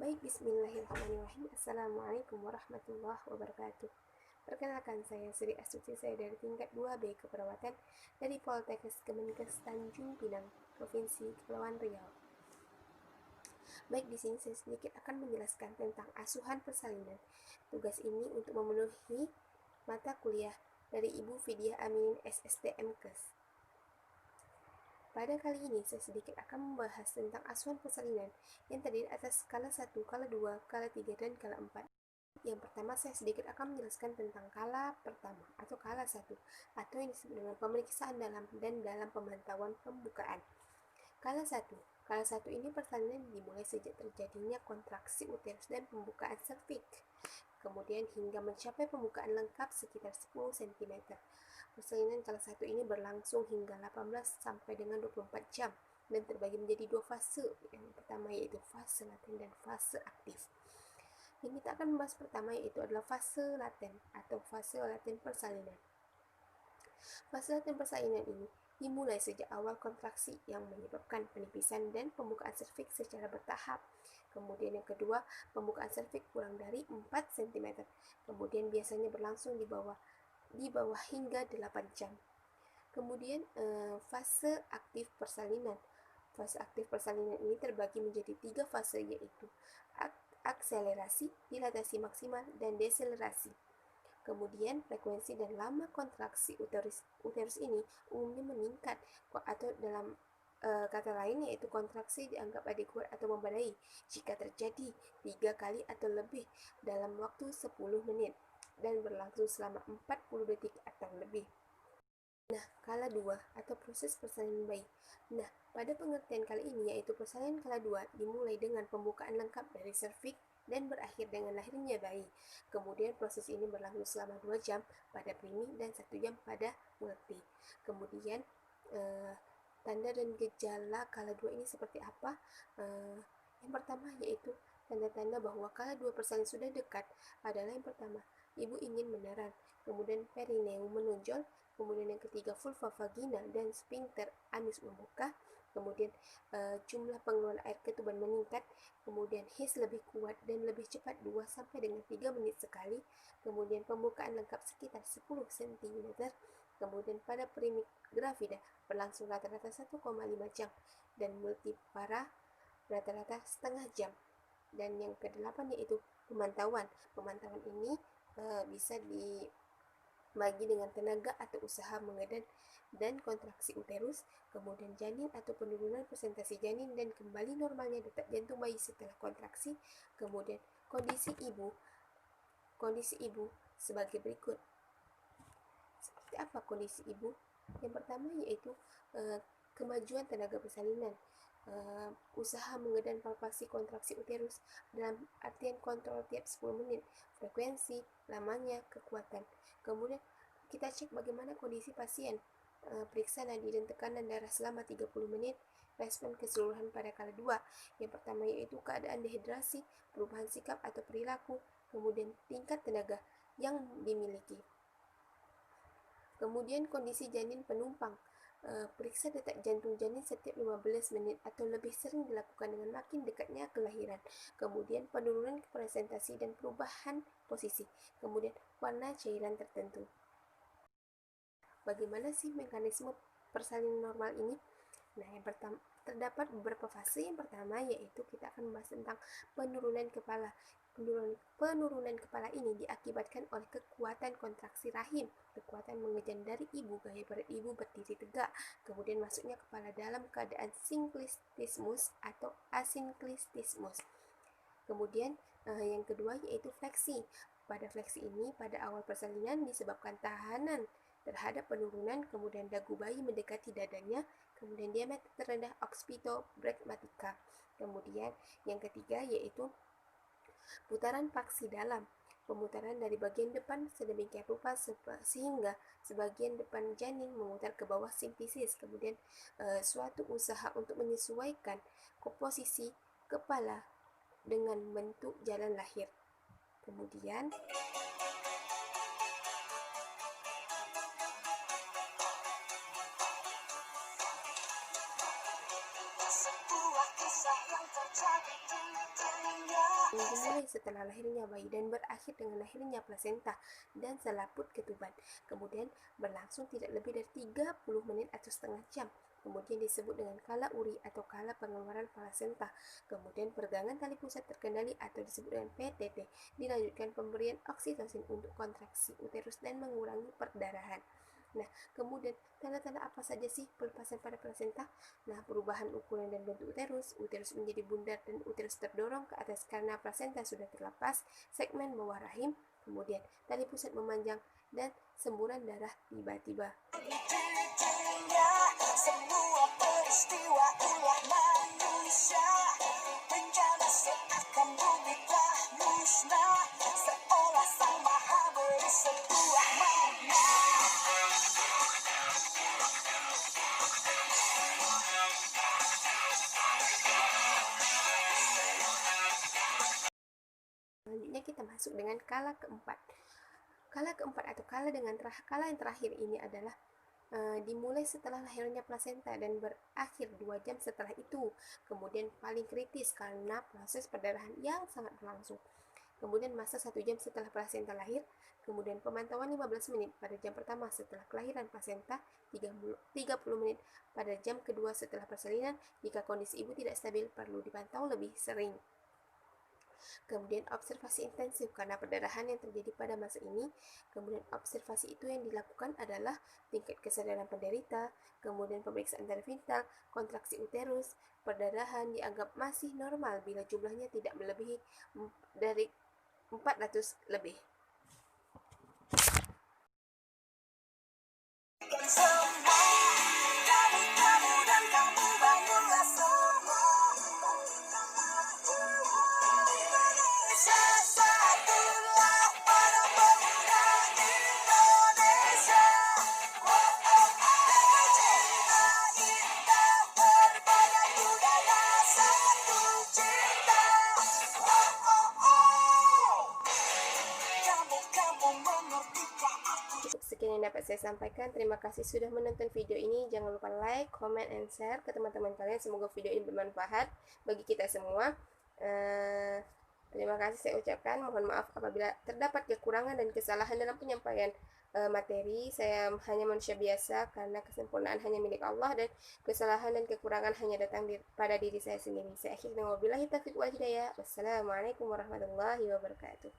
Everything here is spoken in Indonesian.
Baik, bismillahirrahmanirrahim. Assalamualaikum warahmatullahi wabarakatuh. Perkenalkan, saya Sri Astuti, saya dari tingkat 2B Keperawatan dari Poltekkes Kemenkes Tanjung Pinang, Provinsi Kepulauan Riau. Baik, di sini saya sedikit akan menjelaskan tentang asuhan persalinan. Tugas ini untuk memenuhi mata kuliah dari Ibu Fidiah Aminin SST MKes. Pada kali ini saya sedikit akan membahas tentang asuhan persalinan yang terdiri atas skala 1, skala 2, skala 3, dan skala 4. Yang pertama saya sedikit akan menjelaskan tentang skala pertama atau skala 1 atau yang disebut dengan pemeriksaan dalam dan dalam pemantauan pembukaan. Skala 1. Skala 1 ini persalinan dimulai sejak terjadinya kontraksi uterus dan pembukaan serviks. Kemudian hingga mencapai pembukaan lengkap sekitar 10 cm. Persalinan skala 1 ini berlangsung hingga 18 sampai dengan 24 jam dan terbagi menjadi dua fase. Yang pertama yaitu fase laten dan fase aktif. Yang kita akan membahas pertama yaitu adalah fase laten atau fase laten persalinan. Fase laten persalinan ini dimulai sejak awal kontraksi yang menyebabkan penipisan dan pembukaan serviks secara bertahap. Kemudian yang kedua, pembukaan serviks kurang dari 4 cm. Kemudian biasanya berlangsung di bawah hingga 8 jam. Kemudian fase aktif persalinan. Fase aktif persalinan ini terbagi menjadi 3 fase yaitu akselerasi, dilatasi maksimal, dan deselerasi. Kemudian frekuensi dan lama kontraksi uterus ini umumnya meningkat atau dalam kata lain yaitu kontraksi dianggap adekuat atau memadai jika terjadi 3 kali atau lebih dalam waktu 10 menit dan berlangsung selama 40 detik atau lebih. Nah, skala 2 atau proses persalinan bayi. Nah, pada pengertian kali ini yaitu persalinan skala 2 dimulai dengan pembukaan lengkap dari serviks dan berakhir dengan lahirnya bayi. Kemudian proses ini berlangsung selama 2 jam pada primi dan 1 jam pada multi. Kemudian tanda dan gejala skala 2 ini seperti apa? Yang pertama yaitu tanda-tanda bahwa skala 2 persalinan sudah dekat adalah yang pertama, ibu ingin meneran, kemudian perineum menonjol, kemudian yang ketiga vulva vagina dan sphincter anus membuka, kemudian jumlah pengeluaran air ketuban meningkat, kemudian his lebih kuat dan lebih cepat 2 sampai dengan 3 menit sekali, kemudian pembukaan lengkap sekitar 10 cm, kemudian pada primik gravida berlangsung rata-rata 1,5 jam dan multipara rata-rata setengah jam. Dan yang ke-8 yaitu pemantauan. Pemantauan ini bisa dibagi dengan tenaga atau usaha mengedan dan kontraksi uterus, kemudian janin atau penurunan presentasi janin dan kembali normalnya detak jantung bayi setelah kontraksi, kemudian kondisi ibu sebagai berikut. Seperti apa kondisi ibu? Yang pertama yaitu kemajuan tenaga persalinan, usaha mengedan palpasi kontraksi uterus dalam artian kontrol tiap 10 menit, frekuensi, lamanya, kekuatan. Kemudian kita cek bagaimana kondisi pasien, periksa nadi dan tekanan darah selama 30 menit, respon keseluruhan pada skala 2. Yang pertama yaitu keadaan dehidrasi, perubahan sikap atau perilaku, kemudian tingkat tenaga yang dimiliki. Kemudian kondisi janin penumpang, periksa detak jantung janin setiap 15 menit atau lebih sering dilakukan dengan makin dekatnya kelahiran. Kemudian penurunan presentasi dan perubahan posisi. Kemudian warna cairan tertentu. Bagaimana sih mekanisme persalinan normal ini? Nah, yang pertama terdapat beberapa fase. Yang pertama yaitu kita akan membahas tentang penurunan kepala. Penurunan kepala ini diakibatkan oleh kekuatan kontraksi rahim, kekuatan mengejan dari ibu, gaya berat ibu berdiri tegak, kemudian masuknya kepala dalam keadaan sinklistismus atau asinklistismus. Kemudian yang kedua yaitu fleksi. Pada fleksi ini pada awal persalinan disebabkan tahanan terhadap penurunan, kemudian dagu bayi mendekati dadanya, kemudian diameter terendah occipito-bregmatica. Kemudian yang ketiga yaitu putaran paksi dalam, pemutaran dari bagian depan sedemikian rupa sehingga sebagian depan janin memutar ke bawah simfisis. Kemudian suatu usaha untuk menyesuaikan komposisi kepala dengan bentuk jalan lahir. Kemudian sebuah kisah yang terjadi di dunia. dimulai setelah lahirnya bayi dan berakhir dengan lahirnya plasenta dan selaput ketuban. Kemudian berlangsung tidak lebih dari 30 menit atau setengah jam. Kemudian disebut dengan kala uri atau kala pengeluaran plasenta. Kemudian peregangan tali pusat terkendali atau disebut dengan PTT. Dilanjutkan pemberian oksitosin untuk kontraksi uterus dan mengurangi perdarahan. Nah, kemudian tanda-tanda apa saja sih pelepasan pada plasenta? Nah, perubahan ukuran dan bentuk uterus menjadi bundar dan uterus terdorong ke atas karena plasenta sudah terlepas, segmen bawah rahim, kemudian tali pusat memanjang, dan semburan darah tiba-tiba. Semua peristiwa ulah manusia, bencana seakan bumi telah musnah, seolah sang maha beri sebuah makna. Selanjutnya kita masuk dengan kala keempat. Kala keempat atau kala yang terakhir ini adalah dimulai setelah lahirnya plasenta dan berakhir 2 jam setelah itu. Kemudian paling kritis karena proses perdarahan yang sangat berlangsung. Kemudian masa 1 jam setelah plasenta lahir. Kemudian pemantauan 15 menit pada jam pertama setelah kelahiran plasenta, 30 menit pada jam kedua setelah persalinan. Jika kondisi ibu tidak stabil, perlu dipantau lebih sering. Kemudian observasi intensif karena perdarahan yang terjadi pada masa ini. Kemudian observasi itu yang dilakukan adalah tingkat kesadaran penderita, kemudian pemeriksaan darah vital, kontraksi uterus, perdarahan dianggap masih normal bila jumlahnya tidak melebihi dari 400 lebih. Sekian yang dapat saya sampaikan. Terima kasih sudah menonton video ini. Jangan lupa like, comment, and share ke teman-teman kalian. Semoga video ini bermanfaat bagi kita semua. Terima kasih saya ucapkan. Mohon maaf apabila terdapat kekurangan dan kesalahan dalam penyampaian materi. Saya hanya manusia biasa karena kesempurnaan hanya milik Allah dan kesalahan dan kekurangan hanya datang pada diri saya sendiri. Saya akhiri dengan wabillahi taufiq wal hidayah. Wassalamualaikum warahmatullahi wabarakatuh.